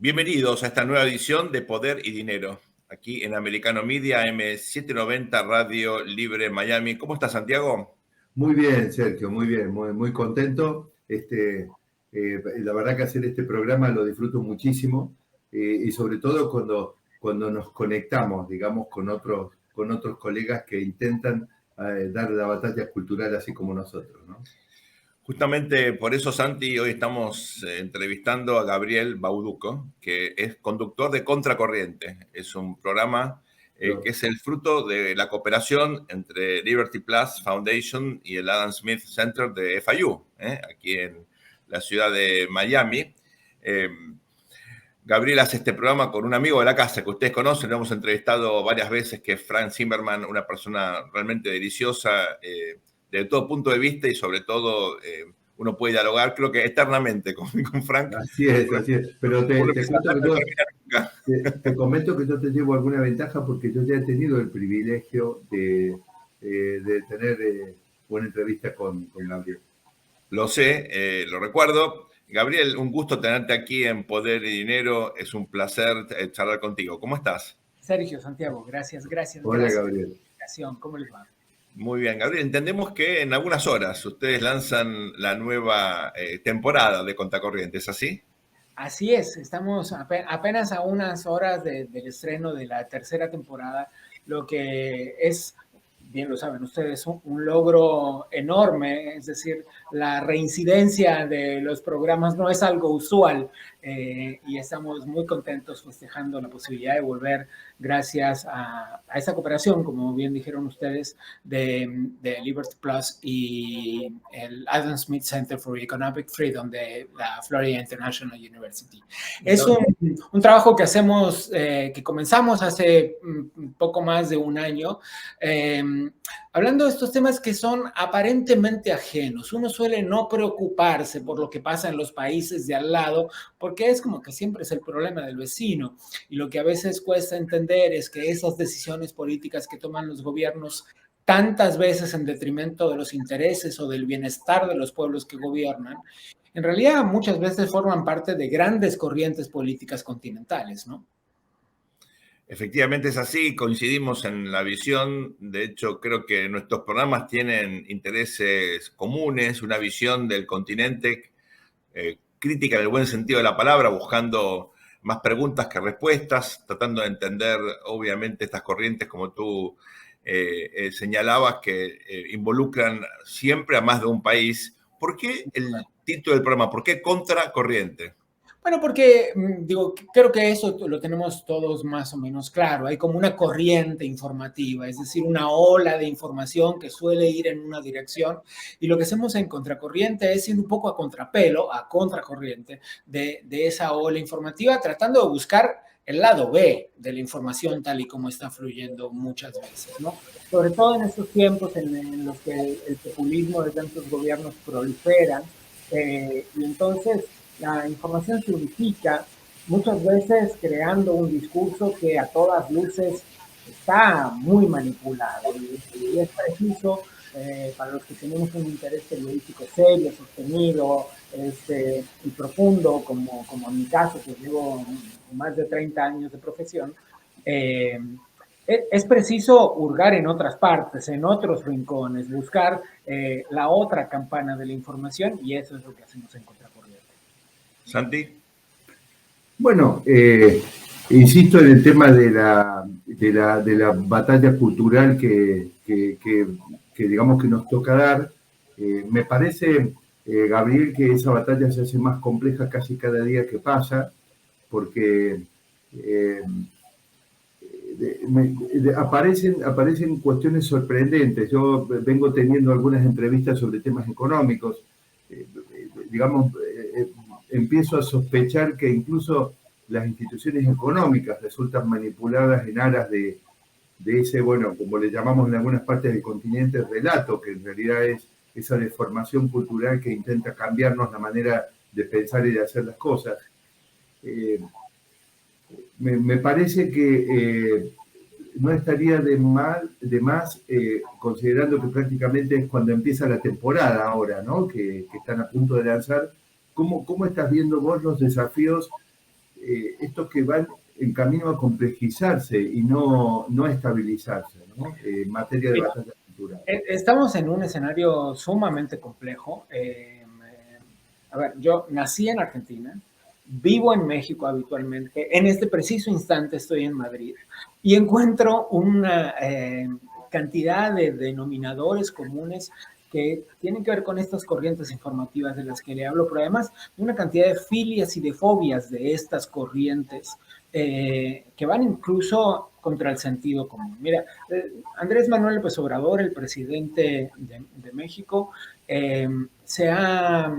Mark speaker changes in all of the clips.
Speaker 1: Bienvenidos a esta nueva edición de Poder y Dinero, aquí en Americano Media, M790 Radio Libre Miami. ¿Cómo estás, Santiago?
Speaker 2: Muy bien, Sergio, muy bien, muy contento. La verdad que hacer este programa lo disfruto muchísimo y sobre todo cuando nos conectamos, digamos, con otros colegas que intentan dar la batalla cultural así como nosotros, ¿no?
Speaker 1: Justamente por eso, Santi, hoy estamos entrevistando a Gabriel Bauduco, que es conductor de Contracorriente. Es un programa que es el fruto de la cooperación entre Liberty Plus Foundation y el Adam Smith Center de FIU, aquí en la ciudad de Miami. Gabriel hace este programa con un amigo de la casa que ustedes conocen, lo hemos entrevistado varias veces, que es Frank Zimmerman, una persona realmente deliciosa de todo punto de vista y sobre todo uno puede dialogar, creo que eternamente con Frank.
Speaker 2: Así es. Pero te comento que yo te llevo alguna ventaja porque yo ya he tenido el privilegio de tener una entrevista con Gabriel.
Speaker 1: Lo sé, lo recuerdo. Gabriel, un gusto tenerte aquí en Poder y Dinero. Es un placer charlar contigo. ¿Cómo estás?
Speaker 3: Sergio, Santiago, gracias.
Speaker 2: Hola, Gabriel.
Speaker 3: Por la invitación. ¿Cómo les va?
Speaker 1: Muy bien, Gabriel. Entendemos que en algunas horas ustedes lanzan la nueva temporada de Contracorriente, ¿es así?
Speaker 3: Así es, estamos apenas a unas horas del estreno de la tercera temporada, lo que es, bien lo saben ustedes, un logro enorme, es decir, la reincidencia de los programas no es algo usual y estamos muy contentos festejando la posibilidad de volver gracias a esa cooperación, como bien dijeron ustedes, de Liberty Plus y el Adam Smith Center for Economic Freedom de la Florida International University. Es un trabajo que hacemos, que comenzamos hace poco más de un año, hablando de estos temas que son aparentemente ajenos. Uno suele no preocuparse por lo que pasa en los países de al lado, porque es como que siempre es el problema del vecino. Y lo que a veces cuesta entender es que esas decisiones políticas que toman los gobiernos tantas veces en detrimento de los intereses o del bienestar de los pueblos que gobiernan, en realidad muchas veces forman parte de grandes corrientes políticas continentales, ¿no?
Speaker 1: Efectivamente es así, coincidimos en la visión. De hecho, creo que nuestros programas tienen intereses comunes, una visión del continente crítica en el buen sentido de la palabra, buscando más preguntas que respuestas, tratando de entender, obviamente, estas corrientes, como tú señalabas, que involucran siempre a más de un país. ¿Por qué el título del programa? ¿Por qué Contracorriente?
Speaker 3: Bueno, porque digo, creo que eso lo tenemos todos más o menos claro. Hay como una corriente informativa, es decir, una ola de información que suele ir en una dirección y lo que hacemos en Contracorriente es ir un poco a contrapelo, a contracorriente de esa ola informativa, tratando de buscar el lado B de la información tal y como está fluyendo muchas veces, ¿no? Sobre todo en estos tiempos en los que el populismo de tantos gobiernos prolifera y entonces la información se unifica, muchas veces creando un discurso que a todas luces está muy manipulado y es preciso para los que tenemos un interés periodístico serio, sostenido y profundo, como en mi caso, que llevo más de 30 años de profesión, es preciso hurgar en otras partes, en otros rincones, buscar la otra campana de la información y eso es lo que hacemos en Contracorriente.
Speaker 1: Santi.
Speaker 2: Bueno, insisto en el tema de la batalla cultural que digamos que nos toca dar. Me parece, Gabriel, que esa batalla se hace más compleja casi cada día que pasa, porque aparecen cuestiones sorprendentes. Yo vengo teniendo algunas entrevistas sobre temas económicos. Empiezo a sospechar que incluso las instituciones económicas resultan manipuladas en aras de ese, bueno, como le llamamos en algunas partes del continente, relato, que en realidad es esa deformación cultural que intenta cambiarnos la manera de pensar y de hacer las cosas. Me parece que no estaría de más, considerando que prácticamente es cuando empieza la temporada ahora, ¿no? Que están a punto de lanzar. ¿Cómo estás viendo vos los desafíos estos que van en camino a complejizarse y no a estabilizarse, ¿no? En materia de batalla cultural.
Speaker 3: Estamos en un escenario sumamente complejo. A ver, yo nací en Argentina, vivo en México habitualmente, en este preciso instante estoy en Madrid y encuentro una cantidad de denominadores comunes que tienen que ver con estas corrientes informativas de las que le hablo, pero además una cantidad de filias y de fobias de estas corrientes que van incluso contra el sentido común. Mira, Andrés Manuel López Obrador, el presidente de México, se ha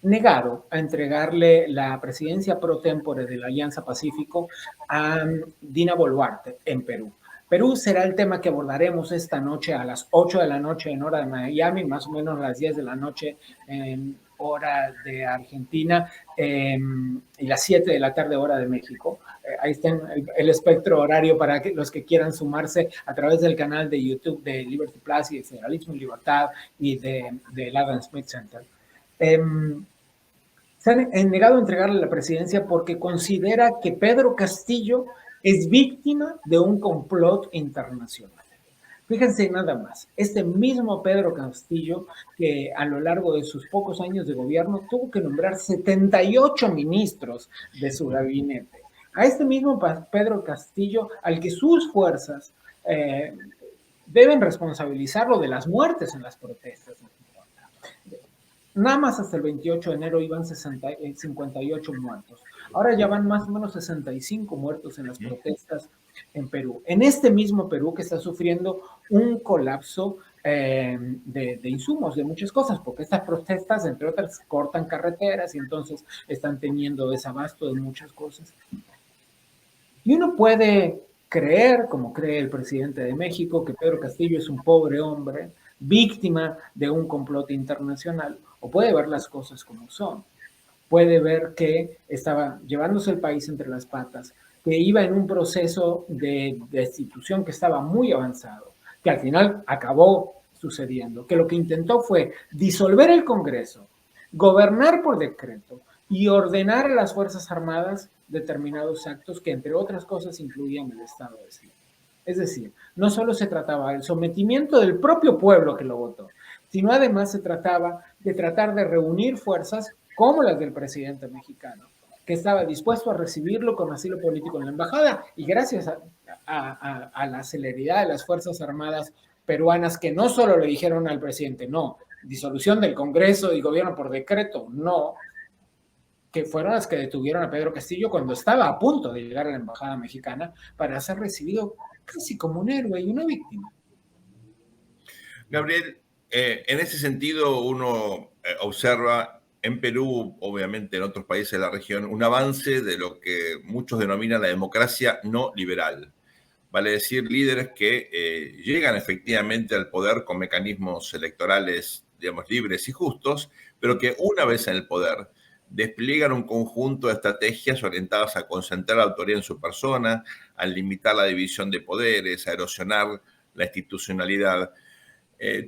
Speaker 3: negado a entregarle la presidencia pro tempore de la Alianza Pacífico a Dina Boluarte en Perú. Perú será el tema que abordaremos esta noche a las 8 de la noche en hora de Miami, más o menos a las 10 de la noche en hora de Argentina y las 7 de la tarde hora de México. Ahí está el espectro horario para los que quieran sumarse a través del canal de YouTube de Liberty Plus y de Federalismo y Libertad y del Adam Smith Center. Se han negado a entregarle la presidencia porque considera que Pedro Castillo es víctima de un complot internacional. Fíjense nada más, este mismo Pedro Castillo, que a lo largo de sus pocos años de gobierno tuvo que nombrar 78 ministros de su gabinete. A este mismo Pedro Castillo, al que sus fuerzas deben responsabilizarlo de las muertes en las protestas. Nada más hasta el 28 de enero iban 58 muertos. Ahora ya van más o menos 65 muertos en las protestas en Perú. En este mismo Perú que está sufriendo un colapso de insumos, de muchas cosas, porque estas protestas, entre otras, cortan carreteras y entonces están teniendo desabasto de muchas cosas. Y uno puede creer, como cree el presidente de México, que Pedro Castillo es un pobre hombre, víctima de un complot internacional, o puede ver las cosas como son. Puede ver que estaba llevándose el país entre las patas, que iba en un proceso de destitución que estaba muy avanzado, que al final acabó sucediendo, que lo que intentó fue disolver el Congreso, gobernar por decreto y ordenar a las Fuerzas Armadas determinados actos que, entre otras cosas, incluían el Estado de Sitio. Es decir, no solo se trataba del sometimiento del propio pueblo que lo votó, sino además se trataba de tratar de reunir fuerzas como las del presidente mexicano, que estaba dispuesto a recibirlo con asilo político en la embajada y gracias a la celeridad de las Fuerzas Armadas peruanas que no solo le dijeron al presidente, no, disolución del Congreso y gobierno por decreto, no, que fueron las que detuvieron a Pedro Castillo cuando estaba a punto de llegar a la embajada mexicana para ser recibido casi como un héroe y una víctima.
Speaker 1: Gabriel, en ese sentido uno observa en Perú, obviamente en otros países de la región, un avance de lo que muchos denominan la democracia no liberal. Vale decir, líderes que llegan efectivamente al poder con mecanismos electorales, digamos, libres y justos, pero que una vez en el poder despliegan un conjunto de estrategias orientadas a concentrar la autoridad en su persona, a limitar la división de poderes, a erosionar la institucionalidad.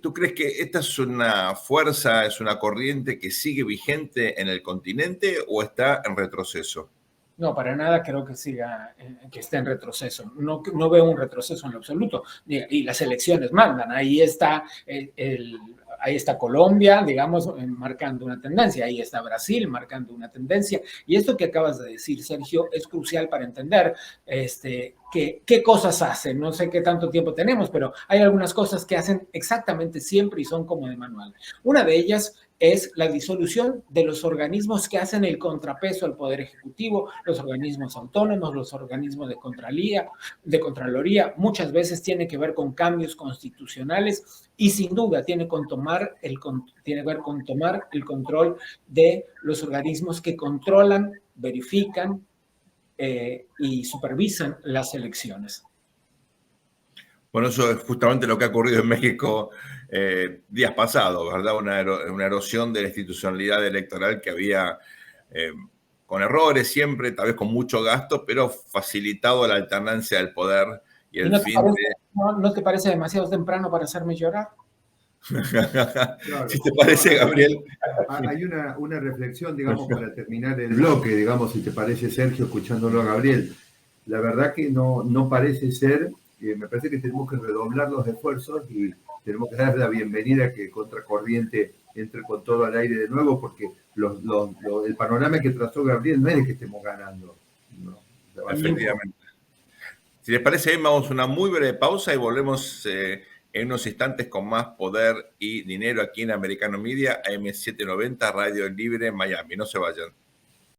Speaker 1: ¿Tú crees que esta es una fuerza, es una corriente que sigue vigente en el continente o está en retroceso?
Speaker 3: No, para nada creo que siga, que esté en retroceso. No, no veo un retroceso en lo absoluto. Y las elecciones mandan. Ahí está Colombia, digamos, marcando una tendencia. Ahí está Brasil marcando una tendencia. Y esto que acabas de decir, Sergio, es crucial para entender qué cosas hacen. No sé qué tanto tiempo tenemos, pero hay algunas cosas que hacen exactamente siempre y son como de manual. Una de ellas es la disolución de los organismos que hacen el contrapeso al Poder Ejecutivo, los organismos autónomos, los organismos de Contraloría, muchas veces tiene que ver con cambios constitucionales y sin duda tiene que ver con tomar el control de los organismos que controlan, verifican y supervisan las elecciones.
Speaker 1: Bueno, eso es justamente lo que ha ocurrido en México días pasados, ¿verdad? Una erosión de la institucionalidad electoral que había con errores siempre, tal vez con mucho gasto, pero facilitado la alternancia del poder y el fin de...
Speaker 3: ¿No te parece demasiado temprano para hacerme llorar?
Speaker 2: Claro.
Speaker 1: Si te parece, Gabriel.
Speaker 2: Hay una reflexión, digamos, para terminar el bloque, digamos, si te parece, Sergio, escuchándolo a Gabriel. La verdad que no parece ser, me parece que tenemos que redoblar los esfuerzos y tenemos que dar la bienvenida a que Contracorriente entre con todo al aire de nuevo, porque el panorama que trazó Gabriel no es de que estemos ganando. ¿No?
Speaker 1: Efectivamente. Si les parece bien, vamos a una muy breve pausa y volvemos en unos instantes con más poder y dinero aquí en Americano Media, AM790, Radio Libre Miami. No se vayan.